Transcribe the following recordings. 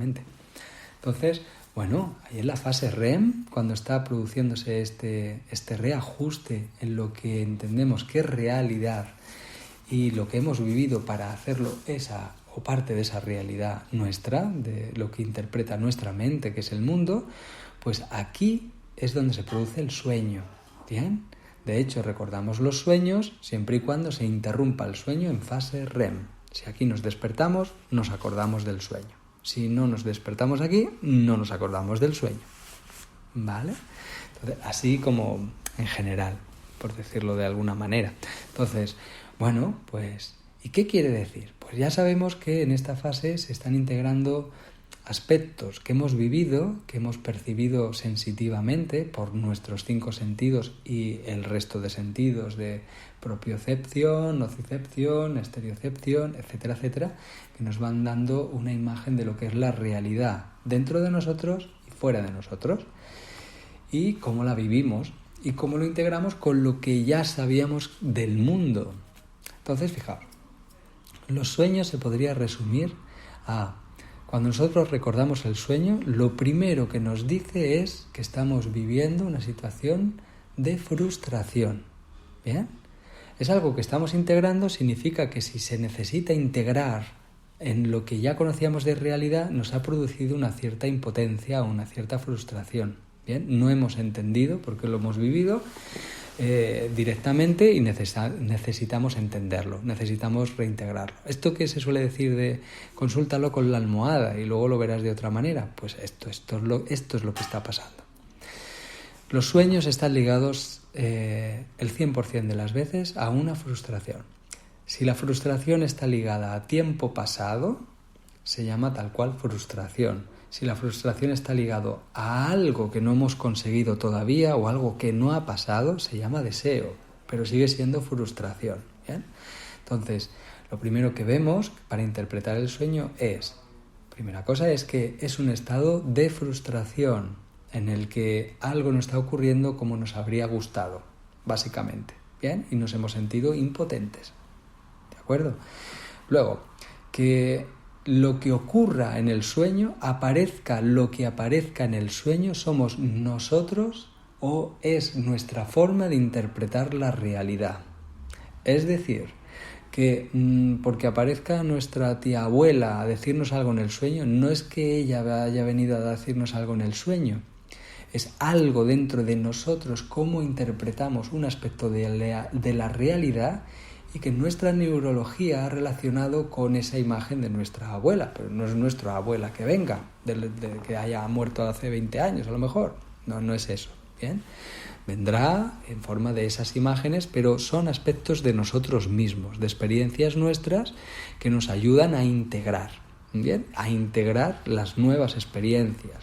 básicamente. Entonces, bueno, ahí en la fase REM, cuando está produciéndose este reajuste en lo que entendemos que es realidad y lo que hemos vivido para hacerlo esa o parte de esa realidad nuestra, de lo que interpreta nuestra mente, que es el mundo, pues aquí es donde se produce el sueño, ¿bien? De hecho, recordamos los sueños siempre y cuando se interrumpa el sueño en fase REM. Si aquí nos despertamos, nos acordamos del sueño. Si no nos despertamos aquí, no nos acordamos del sueño, ¿vale? Entonces, así como en general, por decirlo de alguna manera. Entonces, bueno, pues, ¿y qué quiere decir? Pues ya sabemos que en esta fase se están integrando aspectos que hemos vivido, que hemos percibido sensitivamente por nuestros 5 sentidos y el resto de sentidos de propiocepción, nocicepción, estereocepción, etcétera, etcétera, que nos van dando una imagen de lo que es la realidad dentro de nosotros y fuera de nosotros, y cómo la vivimos y cómo lo integramos con lo que ya sabíamos del mundo. Entonces, fijaos, los sueños se podría resumir a: cuando nosotros recordamos el sueño, lo primero que nos dice es que estamos viviendo una situación de frustración. ¿Bien? Es algo que estamos integrando, significa que si se necesita integrar en lo que ya conocíamos de realidad, nos ha producido una cierta impotencia o una cierta frustración. ¿Bien? No hemos entendido porque lo hemos vivido directamente y necesitamos entenderlo, necesitamos reintegrarlo. Esto que se suele decir de consúltalo con la almohada y luego lo verás de otra manera, pues esto es lo que está pasando. Los sueños están ligados el 100% de las veces a una frustración. Si la frustración está ligada a tiempo pasado, se llama tal cual frustración. Si la frustración está ligado a algo que no hemos conseguido todavía o algo que no ha pasado, se llama deseo, pero sigue siendo frustración. ¿Bien? Entonces, lo primero que vemos para interpretar el sueño primera cosa es que es un estado de frustración en el que algo no está ocurriendo como nos habría gustado, básicamente. ¿Bien? Y nos hemos sentido impotentes. ¿De acuerdo? Luego, que lo que ocurra en el sueño, aparezca lo que aparezca en el sueño, somos nosotros o es nuestra forma de interpretar la realidad. Es decir, que porque aparezca nuestra tía abuela a decirnos algo en el sueño, no es que ella haya venido a decirnos algo en el sueño, es algo dentro de nosotros, cómo interpretamos un aspecto de la realidad y que nuestra neurología ha relacionado con esa imagen de nuestra abuela, pero no es nuestra abuela que venga, de que haya muerto hace 20 años a lo mejor, no es eso, ¿bien? Vendrá en forma de esas imágenes, pero son aspectos de nosotros mismos, de experiencias nuestras que nos ayudan a integrar, ¿bien? A integrar las nuevas experiencias,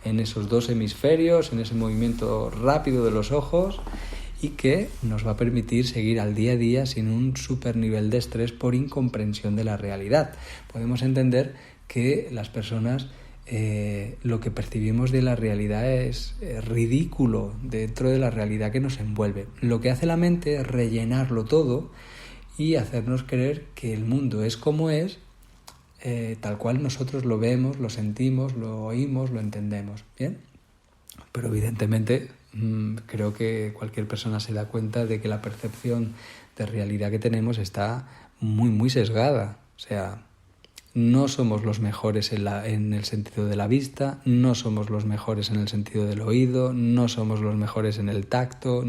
en esos 2 hemisferios, en ese movimiento rápido de los ojos, y que nos va a permitir seguir al día a día sin un super nivel de estrés por incomprensión de la realidad. Podemos entender que las personas lo que percibimos de la realidad es ridículo dentro de la realidad que nos envuelve. Lo que hace la mente es rellenarlo todo y hacernos creer que el mundo es como es, tal cual nosotros lo vemos, lo sentimos, lo oímos, lo entendemos. ¿Bien? Pero evidentemente creo que cualquier persona se da cuenta de que la percepción de realidad que tenemos está muy, muy sesgada. O sea, no somos los mejores en el sentido de la vista, no somos los mejores en el sentido del oído, no somos los mejores en el tacto,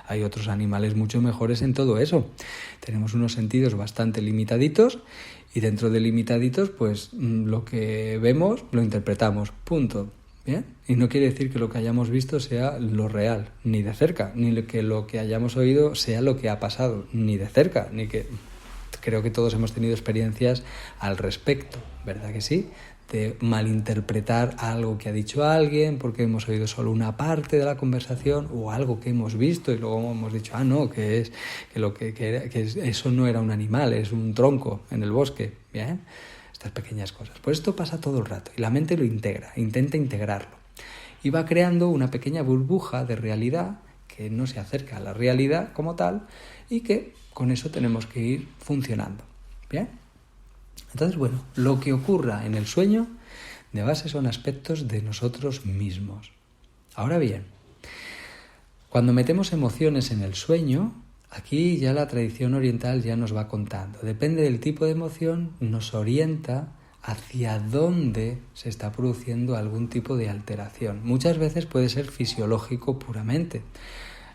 hay otros animales mucho mejores en todo eso. Tenemos unos sentidos bastante limitaditos y dentro de limitaditos, pues lo que vemos lo interpretamos, punto. ¿Bien? Y no quiere decir que lo que hayamos visto sea lo real, ni de cerca, ni que lo que hayamos oído sea lo que ha pasado, ni de cerca, ni que... Creo que todos hemos tenido experiencias al respecto, ¿verdad que sí? De malinterpretar algo que ha dicho alguien porque hemos oído solo una parte de la conversación o algo que hemos visto y luego hemos dicho, no, que eso no era un animal, es un tronco en el bosque, ¿bien? Estas pequeñas cosas. Pues esto pasa todo el rato y la mente lo integra, intenta integrarlo y va creando una pequeña burbuja de realidad que no se acerca a la realidad como tal y que con eso tenemos que ir funcionando. ¿Bien? Entonces, bueno, lo que ocurra en el sueño De base son aspectos de nosotros mismos. Ahora bien, cuando metemos emociones en el sueño, aquí ya la tradición oriental ya nos va contando. Depende del tipo de emoción, nos orienta hacia dónde se está produciendo algún tipo de alteración. Muchas veces puede ser fisiológico puramente.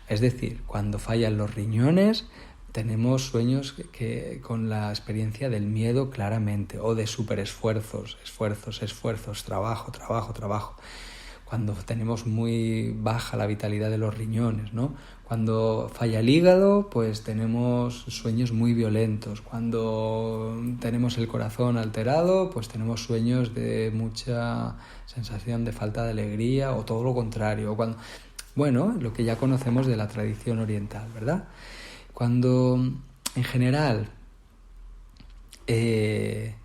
Es decir, cuando fallan los riñones, tenemos sueños que con la experiencia del miedo claramente, o de superesfuerzos, esfuerzos, trabajo. Cuando tenemos muy baja la vitalidad de los riñones, ¿no? Cuando falla el hígado, pues tenemos sueños muy violentos. Cuando tenemos el corazón alterado, pues tenemos sueños de mucha sensación de falta de alegría o todo lo contrario. Bueno, lo que ya conocemos de la tradición oriental, ¿verdad? Cuando en general se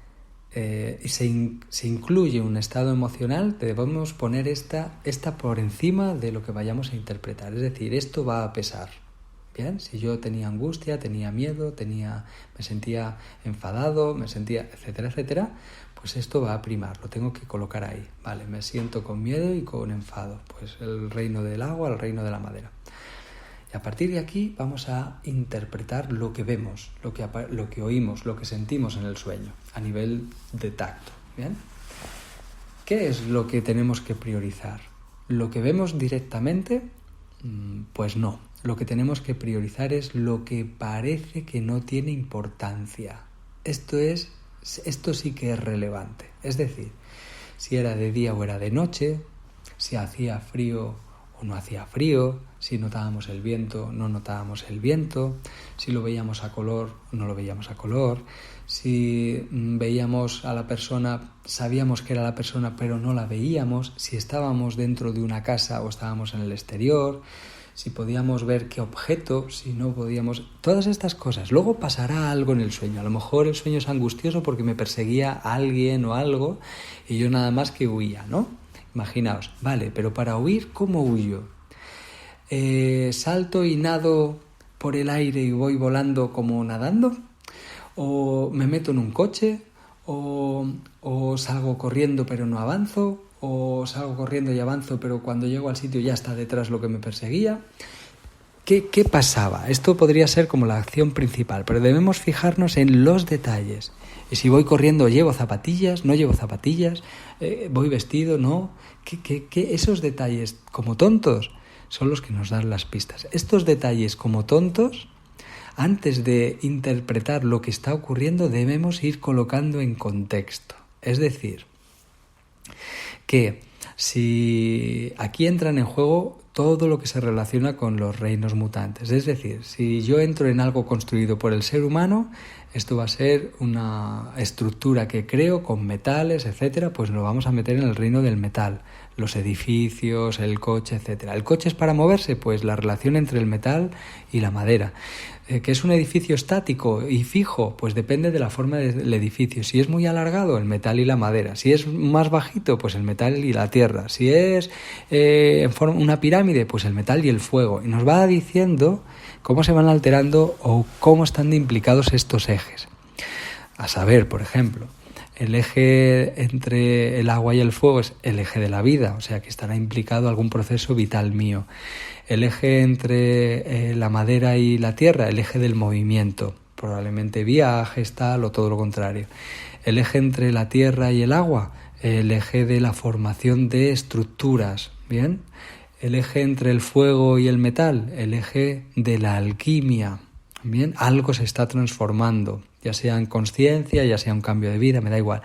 incluye un estado emocional, debemos poner esta por encima de lo que vayamos a interpretar. Es decir, esto va a pesar. Bien, si yo tenía angustia, tenía miedo, me sentía enfadado, etcétera, pues esto va a primar, lo tengo que colocar ahí. Vale, me siento con miedo y con enfado. Pues el reino del agua, el reino de la madera. Y a partir de aquí vamos a interpretar lo que vemos, lo que oímos, lo que sentimos en el sueño, a nivel de tacto. ¿Bien? ¿Qué es lo que tenemos que priorizar? ¿Lo que vemos directamente? Pues no. Lo que tenemos que priorizar es lo que parece que no tiene importancia. Esto sí que es relevante. Es decir, si era de día o era de noche, si hacía frío o no hacía frío, si notábamos el viento, no notábamos el viento, si lo veíamos a color o no lo veíamos a color, si veíamos a la persona, sabíamos que era la persona pero no la veíamos, si estábamos dentro de una casa o estábamos en el exterior, si podíamos ver qué objeto, si no podíamos... Todas estas cosas. Luego pasará algo en el sueño. A lo mejor el sueño es angustioso porque me perseguía alguien o algo y yo nada más que huía, ¿no? Imaginaos, vale, pero para huir, ¿cómo huyo? ¿Salto y nado por el aire y voy volando como nadando? ¿O me meto en un coche? ¿O salgo corriendo pero no avanzo? ¿O salgo corriendo y avanzo pero cuando llego al sitio ya está detrás lo que me perseguía? ¿Qué pasaba? Esto podría ser como la acción principal, pero debemos fijarnos en los detalles. Y si voy corriendo, ¿llevo zapatillas? ¿No llevo zapatillas? ¿Voy vestido? ¿No? Esos detalles como tontos son los que nos dan las pistas. Estos detalles como tontos, antes de interpretar lo que está ocurriendo, debemos ir colocando en contexto. Es decir, que si aquí entran en juego todo lo que se relaciona con los reinos mutantes. Es decir, si yo entro en algo construido por el ser humano, esto va a ser una estructura que creo con metales, etcétera, pues lo vamos a meter en el reino del metal. Los edificios, el coche, etcétera. ¿El coche es para moverse? Pues la relación entre el metal y la madera. ¿Que es un edificio estático y fijo? Pues depende de la forma del edificio. Si es muy alargado, el metal y la madera. Si es más bajito, pues el metal y la tierra. Si es en forma una pirámide, pues el metal y el fuego. Y nos va diciendo cómo se van alterando o cómo están implicados estos ejes. A saber, por ejemplo, el eje entre el agua y el fuego es el eje de la vida, o sea que estará implicado algún proceso vital mío. El eje entre la madera y la tierra, el eje del movimiento, probablemente viajes, tal o todo lo contrario. El eje entre la tierra y el agua, el eje de la formación de estructuras, ¿bien? El eje entre el fuego y el metal, el eje de la alquimia, ¿bien? Algo se está transformando, ya sea en consciencia, ya sea un cambio de vida, me da igual.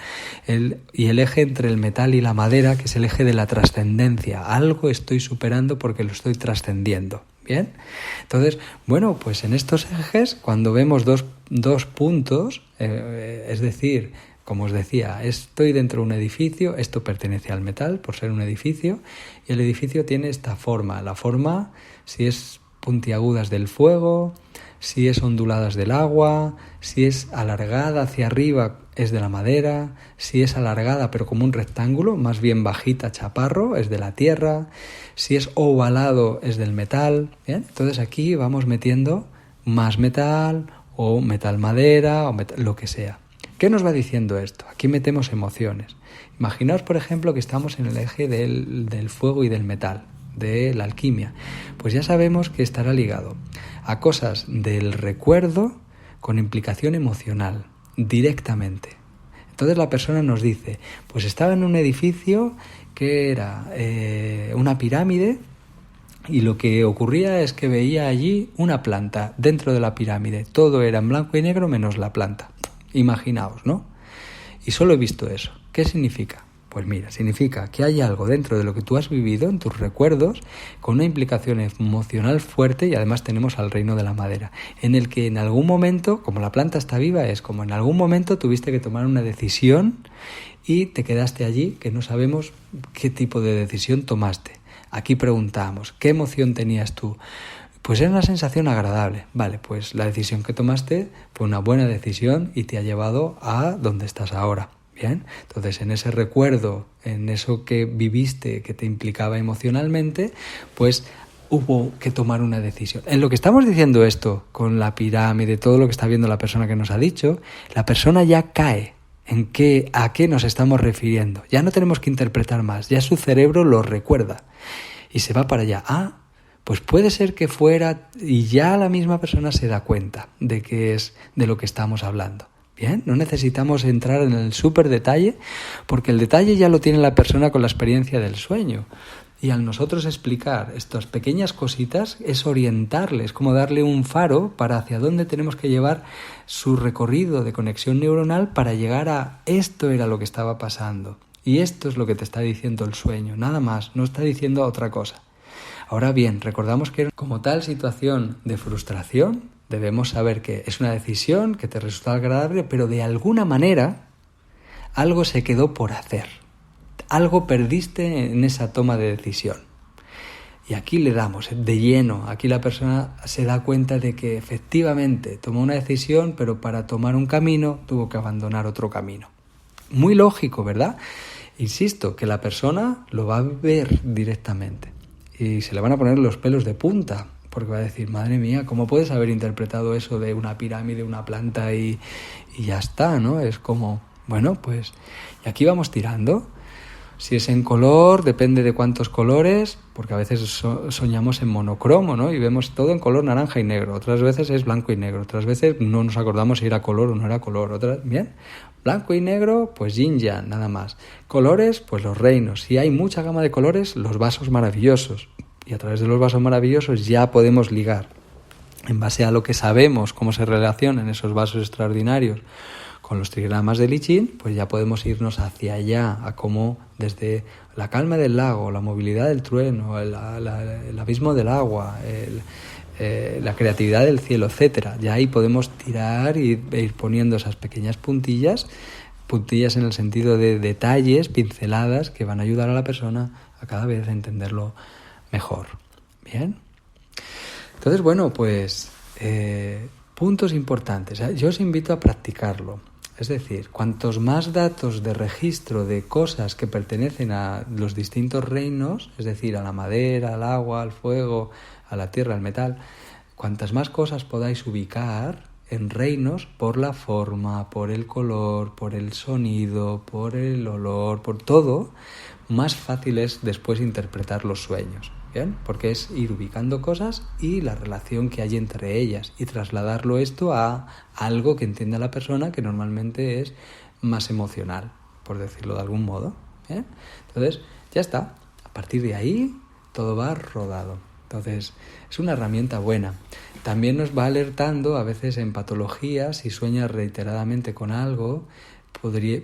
Y el eje entre el metal y la madera, que es el eje de la trascendencia. Algo estoy superando porque lo estoy trascendiendo, ¿bien? Entonces, bueno, pues en estos ejes, cuando vemos dos puntos, es decir, como os decía, estoy dentro de un edificio, esto pertenece al metal por ser un edificio, y el edificio tiene esta forma. La forma, si es puntiagudas del fuego, si es onduladas del agua, si es alargada hacia arriba es de la madera, si es alargada pero como un rectángulo, más bien bajita, chaparro, es de la tierra, si es ovalado es del metal, ¿bien? Entonces aquí vamos metiendo más metal o metal madera o lo que sea. ¿Qué nos va diciendo esto? Aquí metemos emociones. Imaginaos, por ejemplo, que estamos en el eje del fuego y del metal, de la alquimia. Pues ya sabemos que estará ligado a cosas del recuerdo con implicación emocional, directamente. Entonces la persona nos dice, pues estaba en un edificio que era una pirámide y lo que ocurría es que veía allí una planta dentro de la pirámide. Todo era en blanco y negro menos la planta. Imaginaos, ¿no? Y solo he visto eso. ¿Qué significa? Pues mira, significa que hay algo dentro de lo que tú has vivido, en tus recuerdos, con una implicación emocional fuerte, y además tenemos al reino de la madera, en el que en algún momento, como la planta está viva, es como en algún momento tuviste que tomar una decisión y te quedaste allí, que no sabemos qué tipo de decisión tomaste. Aquí preguntamos, ¿qué emoción tenías tú? Pues era una sensación agradable. Vale, pues la decisión que tomaste fue una buena decisión y te ha llevado a donde estás ahora. Bien, entonces en ese recuerdo, en eso que viviste, que te implicaba emocionalmente, pues hubo que tomar una decisión. En lo que estamos diciendo esto, con la pirámide, todo lo que está viendo la persona que nos ha dicho, la persona ya cae en a qué nos estamos refiriendo. Ya no tenemos que interpretar más, ya su cerebro lo recuerda y se va para allá. Pues puede ser que fuera, y ya la misma persona se da cuenta de que es de lo que estamos hablando. Bien, no necesitamos entrar en el súper detalle, porque el detalle ya lo tiene la persona con la experiencia del sueño. Y al nosotros explicar estas pequeñas cositas es orientarles, como darle un faro para hacia dónde tenemos que llevar su recorrido de conexión neuronal para llegar a esto era lo que estaba pasando. Y esto es lo que te está diciendo el sueño, nada más, no está diciendo otra cosa. Ahora bien, recordamos que como tal situación de frustración, debemos saber que es una decisión que te resulta agradable, pero de alguna manera algo se quedó por hacer. Algo perdiste en esa toma de decisión. Y aquí le damos de lleno. Aquí la persona se da cuenta de que efectivamente tomó una decisión, pero para tomar un camino tuvo que abandonar otro camino. Muy lógico, ¿verdad? Insisto, que la persona lo va a ver directamente. Y se le van a poner los pelos de punta. Porque va a decir, madre mía, ¿cómo puedes haber interpretado eso de una pirámide, una planta y ya está, ¿no? Es como, bueno, pues, y aquí vamos tirando. Si es en color, depende de cuántos colores, porque a veces soñamos en monocromo, ¿no? Y vemos todo en color naranja y negro. Otras veces es blanco y negro. Otras veces no nos acordamos si era color o no era color. Otras, bien, blanco y negro, pues yin yang, nada más. Colores, pues los reinos. Si hay mucha gama de colores, los vasos maravillosos. Y a través de los vasos maravillosos ya podemos ligar, en base a lo que sabemos, cómo se relacionan esos vasos extraordinarios con los trigramas del I Ching, pues ya podemos irnos hacia allá, a cómo desde la calma del lago, la movilidad del trueno, el abismo del agua, la creatividad del cielo, etcétera. Ya ahí podemos tirar y ir poniendo esas pequeñas puntillas en el sentido de detalles, pinceladas, que van a ayudar a la persona a cada vez a entenderlo mejor. Bien. Entonces, bueno, pues puntos importantes. Yo os invito a practicarlo. Es decir, cuantos más datos de registro de cosas que pertenecen a los distintos reinos, es decir, a la madera, al agua, al fuego, a la tierra, al metal, cuantas más cosas podáis ubicar en reinos por la forma, por el color, por el sonido, por el olor, por todo, más fácil es después interpretar los sueños. ¿Bien? Porque es ir ubicando cosas y la relación que hay entre ellas y trasladarlo esto a algo que entienda la persona, que normalmente es más emocional, por decirlo de algún modo. ¿Bien? Entonces, ya está. A partir de ahí, todo va rodado. Entonces, es una herramienta buena. También nos va alertando a veces en patologías, si sueñas reiteradamente con algo,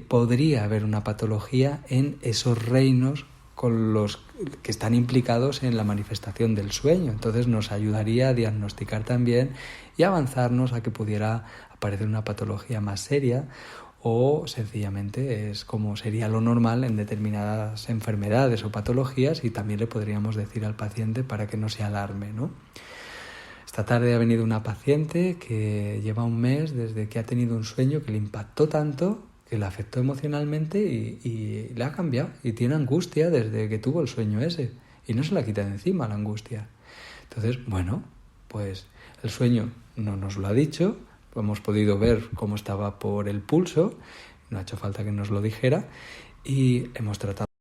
podría haber una patología en esos reinos con los que están implicados en la manifestación del sueño. Entonces nos ayudaría a diagnosticar también y avanzarnos a que pudiera aparecer una patología más seria, o sencillamente es como sería lo normal en determinadas enfermedades o patologías, y también le podríamos decir al paciente para que no se alarme, ¿no? Esta tarde ha venido una paciente que lleva un mes desde que ha tenido un sueño que le impactó tanto, que le afectó emocionalmente y le ha cambiado. Y tiene angustia desde que tuvo el sueño ese. Y no se la quita de encima la angustia. Entonces, bueno, pues el sueño no nos lo ha dicho, hemos podido ver cómo estaba por el pulso, no ha hecho falta que nos lo dijera, y hemos tratado